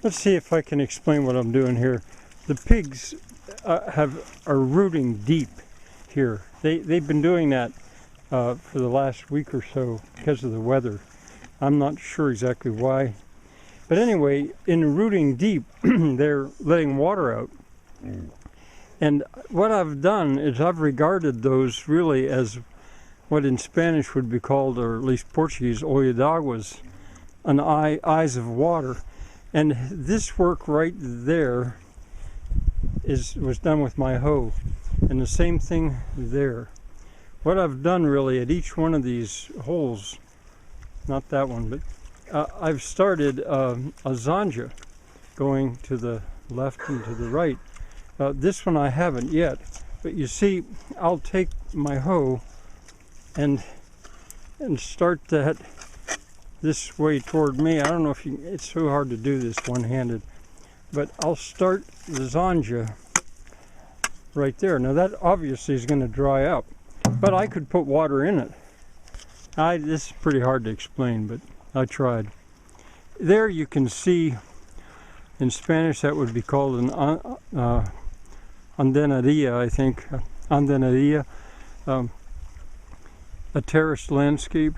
Let's see if I can explain what I'm doing here. The pigs are rooting deep here. They've been doing that for the last week or so because of the weather. I'm not sure exactly why. But anyway, in rooting deep, they're letting water out. And what I've done is I've regarded those really as what in Spanish would be called, or at least Portuguese, olho d'águas, eyes of water. And this work right there was done with my hoe. And the same thing there. What I've done really at each one of these holes, not that one, but I've started a Zanja going to the left and to the right. This one I haven't yet, but you see, I'll take my hoe and start that this way toward me. I don't know if it's so hard to do this one-handed, but I'll start the Zanja right there. Now that obviously is going to dry up, but I could put water in it. This is pretty hard to explain, but I tried. There you can see, in Spanish that would be called an andenaria, I think. Andenaria, a terraced landscape.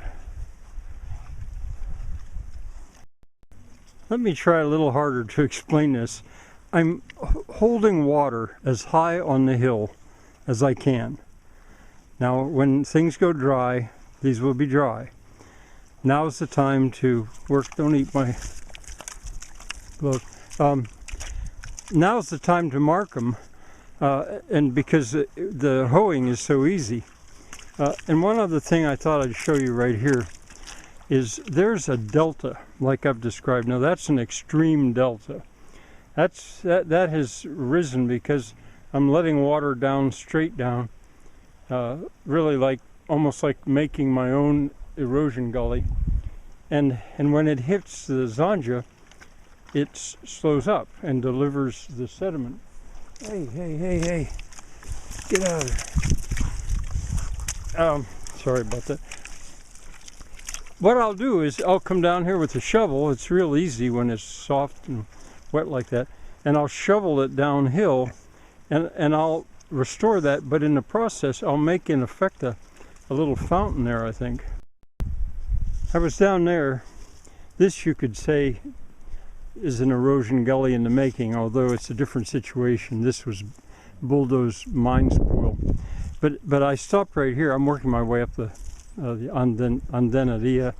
Let me try a little harder to explain this. I'm holding water as high on the hill as I can. Now when things go dry, these will be dry. Now's the time to work. Don't eat my glove. Now's the time to mark them, and because the hoeing is so easy. And one other thing I thought I'd show you right here is there's a delta like I've described. Now that's an extreme delta. That has risen because I'm letting water down, straight down, really almost like making my own erosion gully. And when it hits the Zanja, it slows up and delivers the sediment. Hey, get out of there. Sorry about that. What I'll do is I'll come down here with a shovel. It's real easy when it's soft and wet like that. And I'll shovel it downhill and I'll restore that. But in the process, I'll make in effect a little fountain there, I think. I was down there. This, you could say, is an erosion gully in the making, although it's a different situation. This was bulldozed mine spoil. But I stopped right here. I'm working my way up the andenaria,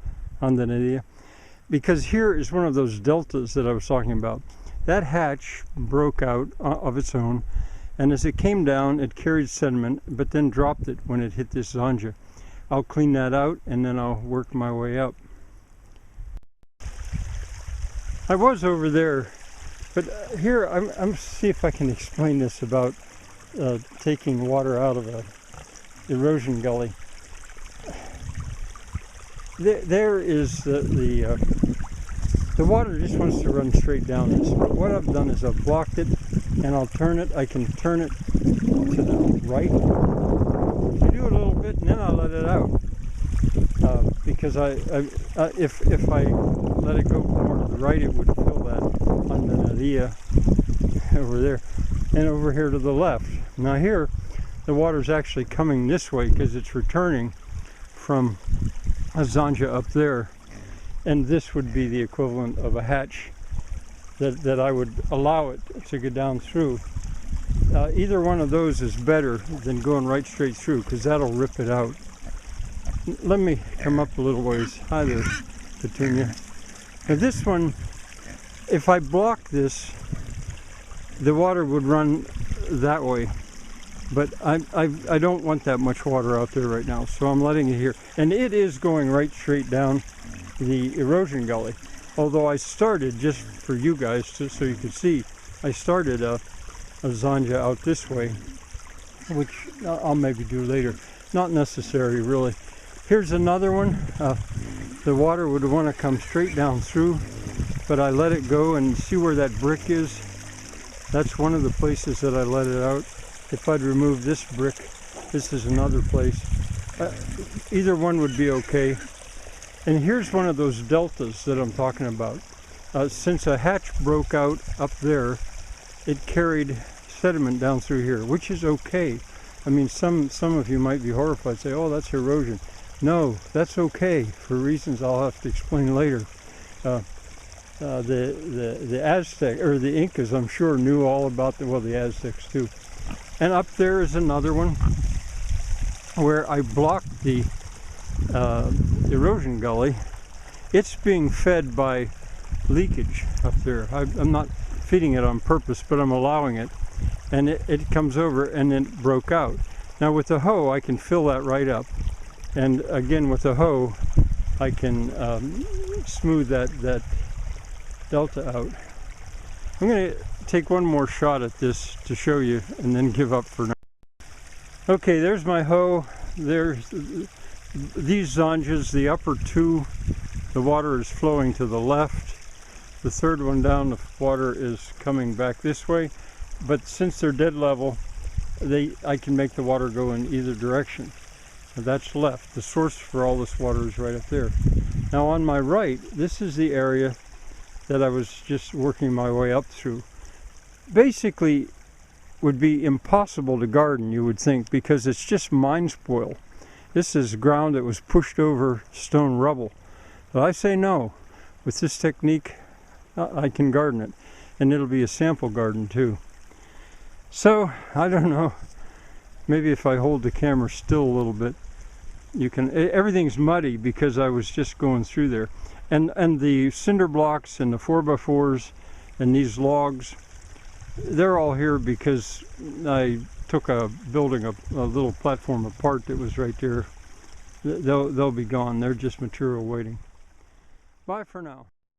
because here is one of those deltas that I was talking about. That hatch broke out of its own, and as it came down, it carried sediment, but then dropped it when it hit this Zanja. I'll clean that out, and then I'll work my way up. I was over there, but here I'm see if I can explain this about taking water out of a erosion gully. There is the water just wants to run straight down this. But what I've done is I've blocked it, and I'll turn it. I can turn it to the right. I do a little bit, and then I let it out. Because if I let it go more to the right, it would fill that andenaria over there, and over here to the left. Now here, the water's actually coming this way because it's returning from a Zanja up there, and this would be the equivalent of a hatch that I would allow it to go down through. Either one of those is better than going right straight through, because that'll rip it out. Let me come up a little ways. Hi there, Petunia. Now this one, if I block this, the water would run that way. But I don't want that much water out there right now, so I'm letting it here. And it is going right straight down the erosion gully. Although I started, just for you guys, so you could see, I started a Zanja out this way, which I'll maybe do later. Not necessary, really. Here's another one. The water would want to come straight down through, but I let it go, and see where that brick is? That's one of the places that I let it out. If I'd remove this brick, this is another place. Either one would be okay. And here's one of those deltas that I'm talking about. since a hatch broke out up there, it carried sediment down through here, which is okay. I mean, some of you might be horrified, say, oh, that's erosion. No, that's okay for reasons I'll have to explain later. The Aztec, or the Incas, I'm sure, knew all about the Aztecs too. And up there is another one where I blocked the erosion gully. It's being fed by leakage up there. I'm not feeding it on purpose, but I'm allowing it. And it comes over and then broke out. Now with the hoe, I can fill that right up. And again, with the hoe, I can smooth that delta out. I'm going to take one more shot at this to show you and then give up for now. Okay, there's my hoe. There's these Zanjas, the upper two, the water is flowing to the left. The third one down, the water is coming back this way. But since they're dead level, I can make the water go in either direction. And that's left. The source for all this water is right up there. Now on my right, this is the area that I was just working my way up through. Basically, would be impossible to garden, you would think, because it's just mine spoil. This is ground that was pushed over stone rubble. But I say no. With this technique, I can garden it. And it'll be a sample garden too. So, I don't know. Maybe if I hold the camera still a little bit, you can. Everything's muddy because I was just going through there. And the cinder blocks and the 4x4s and these logs, they're all here because I took building a little platform apart that was right there. They'll be gone. They're just material waiting. Bye for now.